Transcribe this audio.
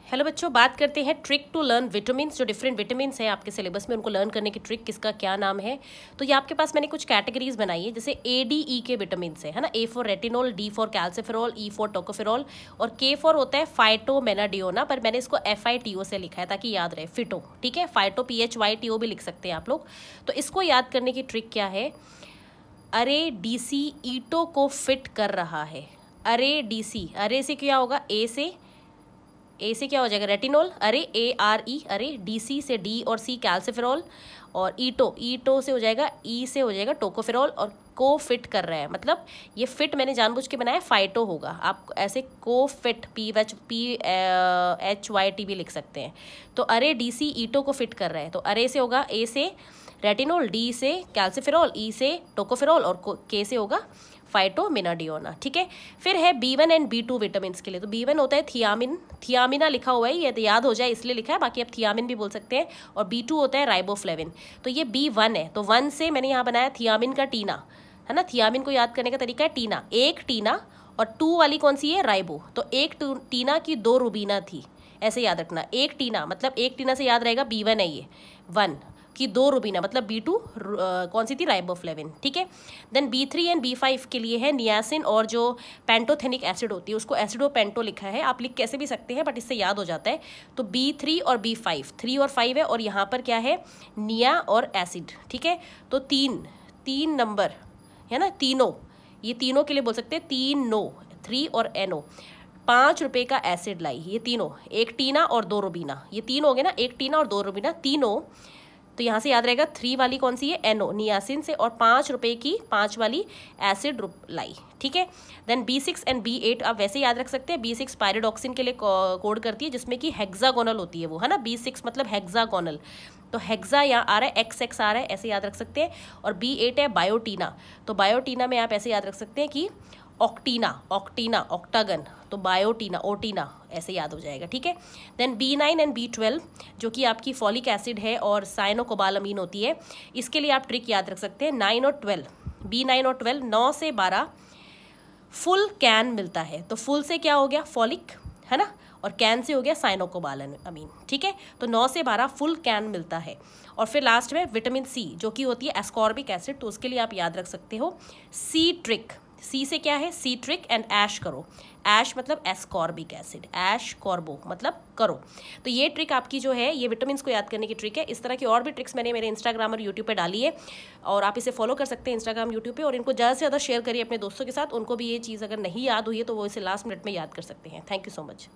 Hello बच्चों, बात करते हैं ट्रिक टू लर्न विटामिन। जो डिफरेंट विटामिन है आपके सिलेबस में, उनको लर्न करने की ट्रिक किसका क्या नाम है। तो ये आपके पास मैंने कुछ कैटेगरीज बनाई है, जैसे ADE के विटामिन है ना। A for retinol, D for calciferol, E for tocopherol और K फॉर होता है फाइटोमेनाडियोना, पर मैंने इसको FITO से लिखा है ताकि याद रहे, फिटो। ठीक है, फाइटो PHYTO भी लिख सकते हैं आप लोग। तो इसको याद करने की ट्रिक क्या है, अरे DC ईटो को फिट कर रहा है। अरे DC, अरे से क्या होगा, ए से क्या हो जाएगा रेटिनॉल, अरे ARE, अरे DC से D और C कैल्सिफेरॉल, और ईटो से हो जाएगा, E से हो जाएगा टोकोफेरॉल, और को फिट कर रहा है। मतलब ये फिट मैंने जानबूझ के बनाया, फाइटो होगा, आप ऐसे को फिट PHYT भी लिख सकते हैं। तो अरे DC ईटो को फिट कर रहा है, तो अरे से होगा A से रेटिनॉल, D से कैल्सिफेरॉल, E से टोकोफेरॉल और K से होगा फाइटोमेनाडियोना। ठीक है, फिर है B1 एंड B2 विटामिन के लिए। तो B1 होता है थियामिन, थियामिना लिखा हुआ है, ये तो याद हो जाए इसलिए लिखा है, बाकी आप थियामिन भी बोल सकते हैं। और B2 होता है राइबोफ्लेविन। तो ये B1 है, तो 1 से मैंने यहाँ बनाया थियामिन का टीना, है ना। थियामिन को याद करने का तरीका है टीना, एक टीना, और 2 वाली कौन सी है, राइबो। तो एक टीना की 2 रुबीना थी, ऐसे याद रखना। एक टीना मतलब एक टीना से याद रहेगा B1 है, ये 1 की 2 रुबीना मतलब B2 कौन सी थी, राइबोफ्लेविन। ठीक है, देन B3 एंड B5 के लिए है नियासिन और जो पेंटोथेनिक एसिड होती है उसको एसिडोपेंटो लिखा है, आप लिख कैसे भी सकते हैं बट इससे याद हो जाता है। तो B3 और B5, 3 और 5 है, और यहाँ पर क्या है, निया और एसिड। ठीक है, तो तीन नंबर है ना, तीनों, ये तीनों के लिए बोल सकते हैं 3 और NO। 5 रुपये का एसिड लाई, ये तीनों, एक टीना और 2 रुबीना, ये तीन हो गए ना, एक टीना और 2 रुबीना तीनों। तो यहाँ से याद रहेगा 3 वाली कौन सी है, NO, नियासिन से, और 5 रुपये की 5 वाली एसिड लाई। ठीक है, देन B6 एंड B8 आप वैसे याद रख सकते हैं। B6 पायरिडॉक्सिन के लिए कोड करती है, जिसमें कि हेक्सागोनल होती है वो, है ना। B6 मतलब हेक्सागोनल, तो हेक्सा यहाँ आ रहा है, XX आ रहा है, ऐसे याद रख सकते हैं। और B8 है बायोटीना, तो बायोटीना में आप ऐसे याद रख सकते हैं कि ऑक्टीना, ऑक्टागन, तो बायोटीना, ओटीना, ऐसे याद हो जाएगा। ठीक है, देन B9 एंड B12 जो कि आपकी फॉलिक एसिड है और साइनोकोबालामीन होती है, इसके लिए आप ट्रिक याद रख सकते हैं। 9 और 12, B9 और 12, 9 से 12 फुल कैन मिलता है। तो फुल से क्या हो गया, फॉलिक, है ना, और कैन से हो गया साइनोकोबालामीन। ठीक है, तो 9 से 12 फुल कैन मिलता है। और फिर लास्ट में विटामिन C जो कि होती है एस्कॉर्बिक एसिड, तो उसके लिए आप याद रख सकते हो C ट्रिक। C से क्या है, C ट्रिक एंड ऐश करो। ऐश मतलब एस्कॉर्बिक एसिड, ऐश कॉर्बो मतलब करो। तो ये ट्रिक आपकी जो है, ये विटामिन को याद करने की ट्रिक है। इस तरह की और भी ट्रिक्स मैंने मेरे इंस्टाग्राम और यूट्यूब पे डाली है, और आप इसे फॉलो कर सकते हैं इंस्टाग्राम यूट्यूब पे, और इनको ज़्यादा से ज़्यादा शेयर करिए अपने दोस्तों के साथ। उनको भी ये चीज़ अगर नहीं याद हुई है तो वो इसे लास्ट मिनट में याद कर सकते हैं। Thank you so much.